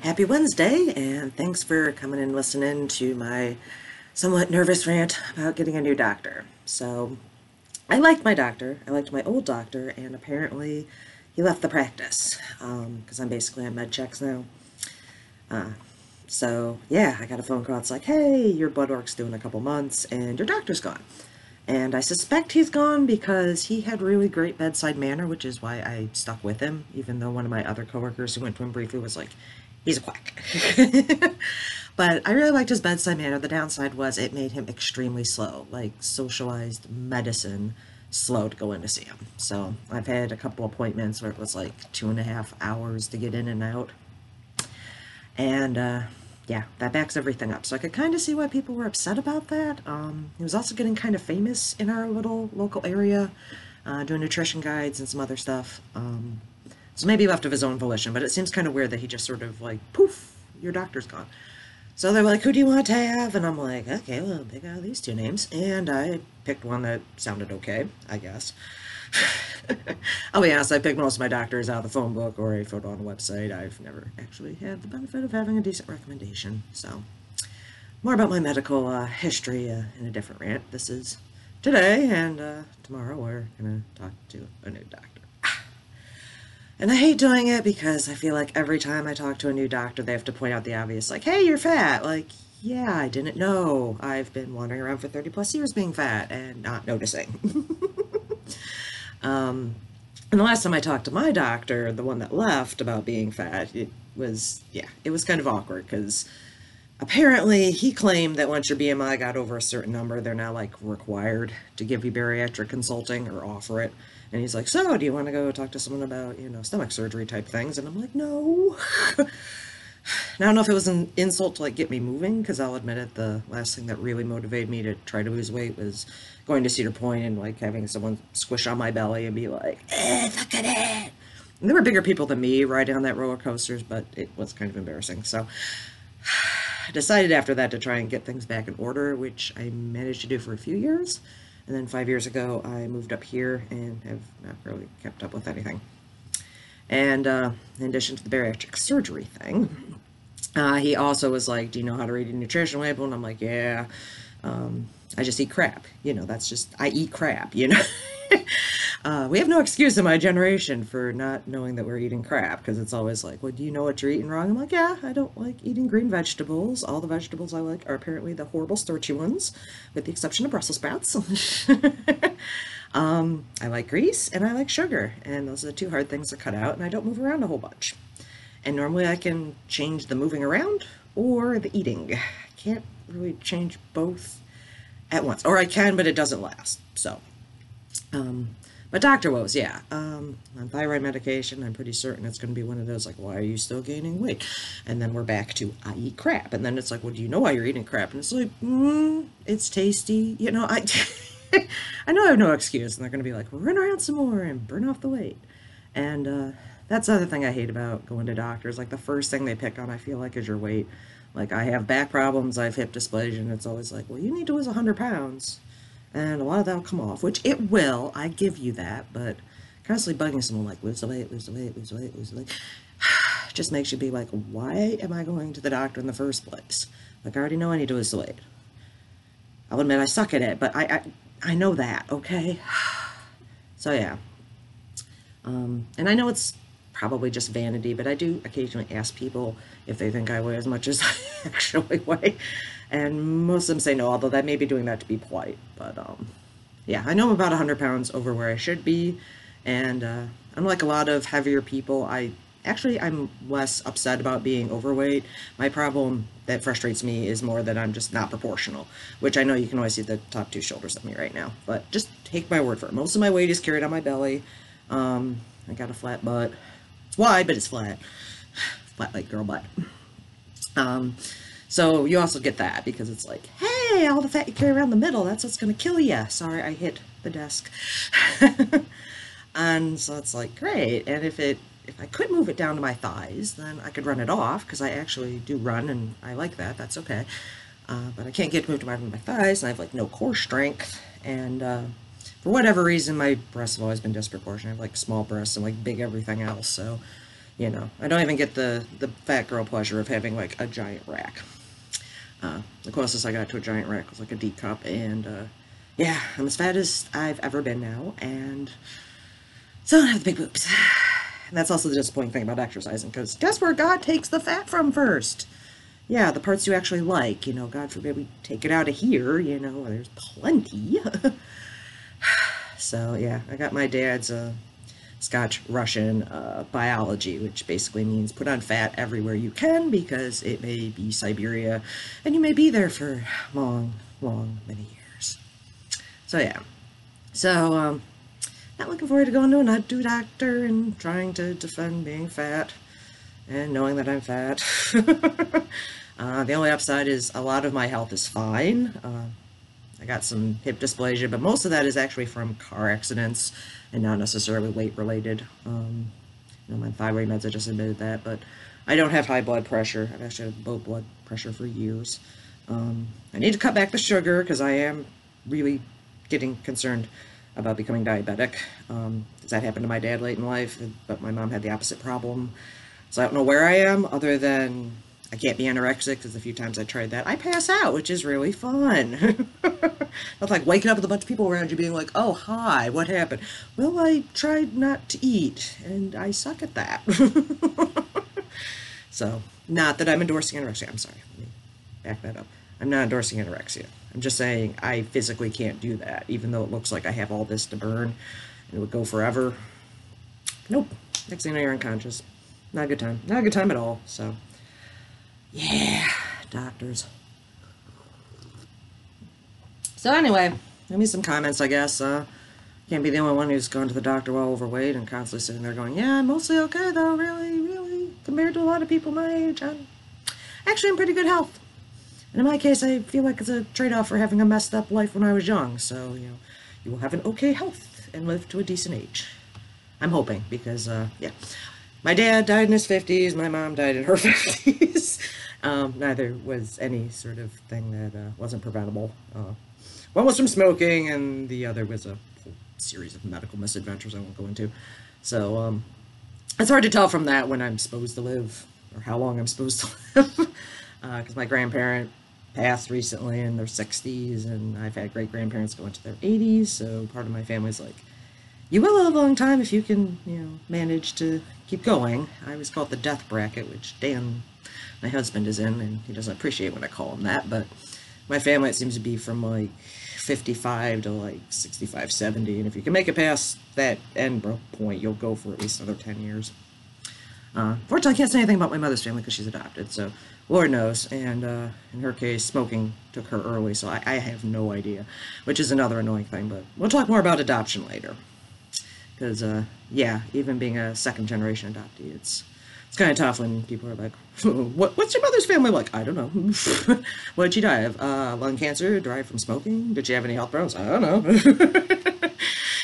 Happy Wednesday, and thanks for coming and listening to my somewhat nervous rant about getting a new doctor. So, I liked my doctor. I liked my old doctor, and apparently he left the practice because I'm basically on med checks now. So, yeah, I got a phone call. It's like, hey, your blood work's due in a couple months, and your doctor's gone. And I suspect he's gone because he had really great bedside manner, which is why I stuck with him, even though one of my other coworkers who went to him briefly was like, he's a quack. But I really liked his bedside manner. The downside was it made him extremely slow, like socialized medicine slow to go in to see him. So I've had a couple appointments where it was like 2.5 hours to get in and out. And yeah, that backs everything up. So I could kind of see why people were upset about that. He was also getting kind of famous in our little local area, doing nutrition guides and some other stuff. So maybe he left of his own volition, but it seems kind of weird that he just sort of like, poof, your doctor's gone. So they're like, who do you want to have? And I'm like, okay, well, pick out these two names. And I picked one that sounded okay, I guess. I'll be honest, I picked most of my doctors out of the phone book or a photo on a website. I've never actually had the benefit of having a decent recommendation. So, more about my medical history in a different rant. This is today, and tomorrow we're going to talk to a new doctor. And I hate doing it because I feel like every time I talk to a new doctor, they have to point out the obvious, like, hey, you're fat. Like, yeah, I didn't know. I've been wandering around for 30 plus years being fat and not noticing. And the last time I talked to my doctor, the one that left about being fat, it was kind of awkward because apparently he claimed that once your BMI got over a certain number, they're now like required to give you bariatric consulting or offer it. And he's like, so do you want to go talk to someone about, stomach surgery type things? And I'm like, no. And I don't know if it was an insult to like get me moving, because I'll admit it, the last thing that really motivated me to try to lose weight was going to Cedar Point and like having someone squish on my belly and be like, look at it. And there were bigger people than me riding on that roller coasters, but it was kind of embarrassing. So I decided after that to try and get things back in order, which I managed to do for a few years. And then 5 years ago, I moved up here and have not really kept up with anything. And in addition to the bariatric surgery thing, he also was like, do you know how to read a nutrition label? And I'm like, yeah, I just eat crap. I eat crap. We have no excuse in my generation for not knowing that we're eating crap, because it's always like, well, do you know what you're eating wrong? I'm like, yeah, I don't like eating green vegetables. All the vegetables I like are apparently the horrible starchy ones, with the exception of Brussels sprouts. I like grease and I like sugar, and those are the two hard things to cut out, and I don't move around a whole bunch. And normally I can change the moving around or the eating. I can't really change both at once. Or I can, but it doesn't last. So, but Dr. Woes, yeah. On thyroid medication, I'm pretty certain it's going to be one of those, like, why are you still gaining weight? And then we're back to, I eat crap. And then it's like, well, do you know why you're eating crap? And it's like, it's tasty. I know I have no excuse. And they're going to be like, run around some more and burn off the weight. And that's the other thing I hate about going to doctors. Like, the first thing they pick on, I feel like, is your weight. Like, I have back problems, I have hip dysplasia, and it's always like, well, you need to lose 100 pounds. And a lot of that will come off, which it will. I give you that. But constantly bugging someone like, lose the weight, lose the weight, lose the weight, lose the weight, just makes you be like, why am I going to the doctor in the first place? Like, I already know I need to lose the weight. I'll admit I suck at it, but I know that, okay? So, yeah. And I know it's probably just vanity, but I do occasionally ask people if they think I weigh as much as I actually weigh. And most of them say no, although that may be doing that to be polite. But yeah, I know I'm about 100 pounds over where I should be. And unlike a lot of heavier people, I'm less upset about being overweight. My problem that frustrates me is more that I'm just not proportional, which I know you can always see the top two shoulders of me right now. But just take my word for it. Most of my weight is carried on my belly. I got a flat butt. It's wide, but it's flat. Flat like girl butt. So you also get that because it's like, hey, all the fat you carry around the middle, that's what's going to kill you. Sorry, I hit the desk. And so it's like, great. And if I could move it down to my thighs, then I could run it off, because I actually do run and I like that. That's okay. But I can't get moved to my thighs, and I have like no core strength. And for whatever reason, my breasts have always been disproportionate. I have like small breasts and like big everything else. So, You know, I don't even get the fat girl pleasure of having like a giant rack. The closest I got to a giant rack was like a D cup, and yeah, I'm as fat as I've ever been now, and still don't have the big boobs. And that's also the disappointing thing about exercising, because guess where God takes the fat from first? Yeah, the parts you actually like. You know, God forbid we take it out of here, you know, where there's plenty. So yeah, I got my dad's Scotch-Russian biology, which basically means put on fat everywhere you can, because it may be Siberia, and you may be there for long, long, many years. So yeah, so not looking forward to going to a nut doctor and trying to defend being fat and knowing that I'm fat. The only upside is a lot of my health is fine. I got some hip dysplasia, but most of that is actually from car accidents and not necessarily weight related. You know, my thyroid meds, I just admitted that, but I don't have high blood pressure. I've actually had low blood pressure for years. I need to cut back the sugar because I am really getting concerned about becoming diabetic. That happened to my dad late in life, but my mom had the opposite problem. So I don't know where I am, other than I can't be anorexic, because a few times I tried that, I pass out, which is really fun. Not like waking up with a bunch of people around you being like, oh, hi, what happened? Well, I tried not to eat, and I suck at that. So, not that I'm endorsing anorexia. I'm sorry, let me back that up. I'm not endorsing anorexia. I'm just saying I physically can't do that, even though it looks like I have all this to burn, and it would go forever. Nope. Next thing you know, you're unconscious. Not a good time. Not a good time at all, so... yeah, doctors. So anyway, give me some comments, I guess. Can't be the only one who's gone to the doctor while overweight and constantly sitting there going, yeah, I'm mostly okay, though, really, really, compared to a lot of people my age. I'm actually in pretty good health. And in my case, I feel like it's a trade-off for having a messed up life when I was young. So, you know, you will have an okay health and live to a decent age. I'm hoping, because, yeah. My dad died in his 50s, my mom died in her 50s. Neither was any sort of thing that wasn't preventable. One was from smoking, and the other was a whole series of medical misadventures I won't go into. So, it's hard to tell from that when I'm supposed to live, or how long I'm supposed to live. Because my grandparent passed recently in their 60s, and I've had great-grandparents go into their 80s, so part of my family's like, you will live a long time if you can, you know, manage to keep going. I always call it the death bracket, which Dan, my husband, is in, and he doesn't appreciate when I call him that, but my family, it seems to be from, like, 55 to, like, 65, 70, and if you can make it past that end point, you'll go for at least another 10 years. Fortunately, I can't say anything about my mother's family because she's adopted, so Lord knows, and in her case, smoking took her early, so I have no idea, which is another annoying thing, but we'll talk more about adoption later. Because, yeah, even being a second-generation adoptee, it's kind of tough when people are like, what's your mother's family like? I don't know. What did she die of? Lung cancer, derived from smoking? Did she have any health problems? I don't know. Did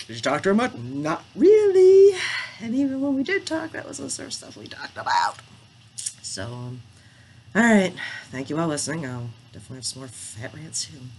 you talk to her much? Not really. And even when we did talk, that was the sort of stuff we talked about. So, alright. Thank you all listening. I'll definitely have some more fat rants soon.